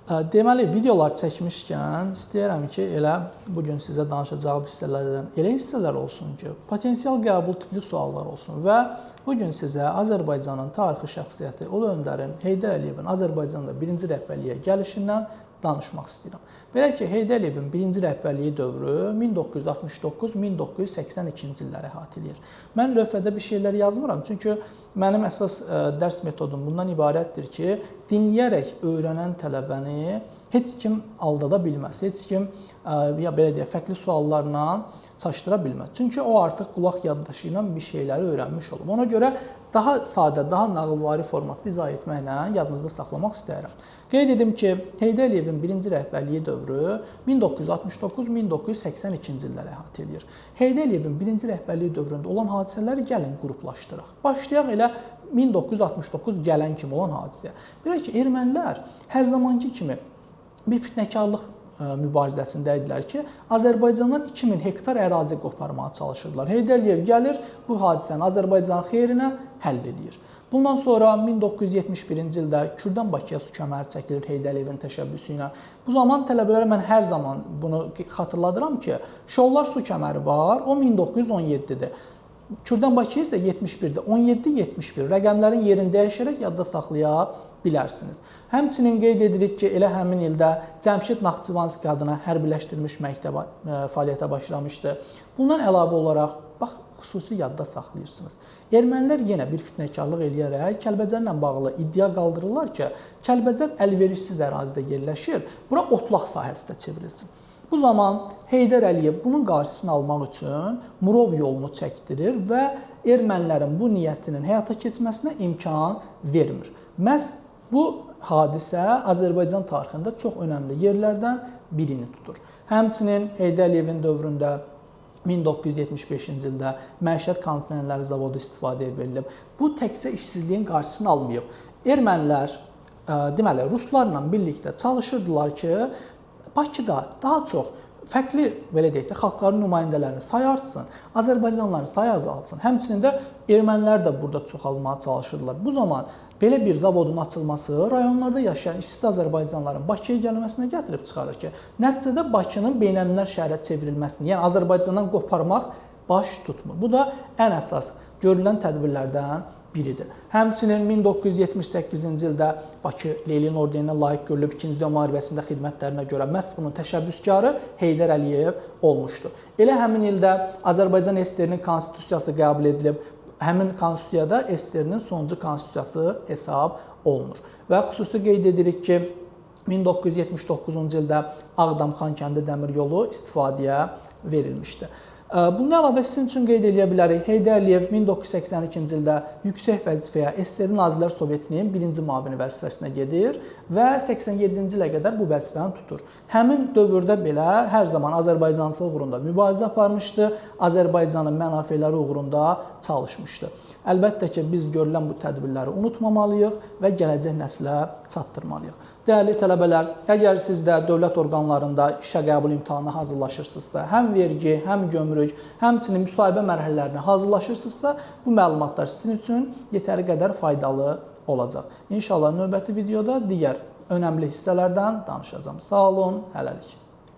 Deməli, videolar çəkmişkən istəyirəm ki, elə bugün sizə danışacağım hissələrdən elə hissələr olsun ki, potensial qəbul tipli suallar olsun və bugün sizə Azərbaycanın tarixi şəxsiyyəti Ulu Öndərin Heydər Əliyevin Azərbaycanda birinci rəhbərliyə gəlişindən danışmaq istəyirəm. Belə ki, Heydər Əliyevin birinci rəhbərliyi dövrü 1969-1982-ci illəri əhatə edir. Mən lövhədə bir şeylər yazmıram, çünki mənim əsas dərs metodum bundan ibarətdir ki, dinləyərək öyrənən tələbəni heç kim aldada bilməz, heç kim ya belə deyək, fərqli suallarla çaşdıra bilməz. Çünki o artıq qulaq yaddaşı ilə bir şeyləri öyrənmiş olub. Ona görə daha sadə, daha nağılvari formatda izah etməklə yadınızda saxlamaq istəyirəm. Qeyd edim ki, Heydər Əliyevin birinci rəhbərliyi dövrü 1969-1982-ci illəri əhatə edir. Heydər Əliyevin birinci rəhbərliyi dövründə olan hadisələri gəlin qruplaşdıraq. Başlayaq elə 1969 gələn kimi olan hadisəyə. Belə ki, ermənilər hər zamanki kimi bir fitnəkarlıq mübarizəsində idilər ki, Azərbaycandan 2000 hektar ərazi qoparmağa çalışırdılar. Heydər Əliyev gəlir, bu hadisəni Azərbaycanın xeyrinə həll edir. Bundan sonra 1971-ci ildə Kürdən Bakıya su kəməri çəkilir Heydər Əliyevin təşəbbüsü ilə. Bu zaman tələbələrə mən hər zaman bunu xatırladıram ki, Şollar su kəməri var, o 1917-dir. Kürdən Bakıya isə 71-dir. 17-71 rəqəmlərin yerini dəyişərək yadda saxlaya bilərsiniz. Həmçinin qeyd edirik ki, elə həmin ildə Cəmşid Naxçıvanski adına hərbiləşdirilmiş məktəb fəaliyyətə başlamışdı. Bundan əlavə olaraq, bax, xüsusi yadda saxlayırsınız. Ermənilər yenə bir fitnəkarlıq eləyərək Kəlbəcərlə bağlı iddia qaldırırlar ki, Kəlbəcər əlverişsiz ərazidə yerləşir, bura otlaq sahəsinə çevrilsin. Bu zaman Heydər Əliyev bunun qarşısını almaq üçün Murov yolunu çəkdirir və ermənilərin bu niyyətinin həyata keçməsinə imkan vermir. Məhz bu hadisə Azərbaycan tarixində çox önəmli yerlərdən birini tutur. Həmçinin Heydər Əliyevin dövründə 1975-ci ildə məişət kondisionerləri zavodu istifadəyə verilib. Bu təkcə işsizliyin qarşısını almayıb. Ermənilər, deməli, ruslarla birlikdə çalışırdılar ki, Bakıda daha çox fərqli, belə deyək də, xalqların nümayəndələrini sayı artsın, Azərbaycanlıların sayı azalsın. Həmçinin də ermənilər də burada çoxalmağa çalışırdılar. Bu zaman belə bir zavodun açılması rayonlarda yaşayan işsiz Azərbaycanlıların Bakıya gəlməsinə gətirib çıxarır ki, nəticədə Bakının beynəlmiləl şəhərə çevrilməsini, yəni Azərbaycandan qoparmaq baş tutmur. Bu da ən əsas görülən tədbirlərdən biridir. Həmçinin 1978-ci ildə Bakı Lenin ordeninə layiq görülüb, İkinci Dünya müharibəsində xidmətlərinə görə məhz bunun təşəbbüskarı Heydər Əliyev olmuşdu. Elə həmin ildə Azərbaycan SSR-nin konstitusiyası qəbul edilib, həmin konstitusiyada SSR-nin sonuncu konstitusiyası hesab olunur. Və xüsusi qeyd edirik ki, 1979-cu ildə Ağdam-Xankəndi dəmir yolu istifadəyə verilmişdi. Bundan əlavə sizin üçün qeyd edə bilərik, Heydər Əliyev 1982-ci ildə yüksək vəzifəyə SSR Nazirlər Sovetinin birinci müavini vəzifəsinə gedir və 87-ci ilə qədər bu vəzifəni tutur. Həmin dövrdə belə hər zaman Azərbaycançılıq uğrunda mübarizə aparmışdı, Azərbaycanın mənafeləri uğrunda çalışmışdı. Əlbəttə ki, biz görülən bu tədbirləri unutmamalıyıq və gələcək nəslə çatdırmalıyıq. Dəyərli tələbələr, əgər siz də dövlət orqanlarında işə qəbul imtahanına hazırlaşırsınızsa, həm vergi, həm gömrük, həmçinin müsahibə mərhələlərinə hazırlaşırsınızsa, bu məlumatlar sizin üçün yetəri qədər faydalı olacaq. İnşallah növbəti videoda digər önəmli hissələrdən danışacağım. Sağ olun, hələlik.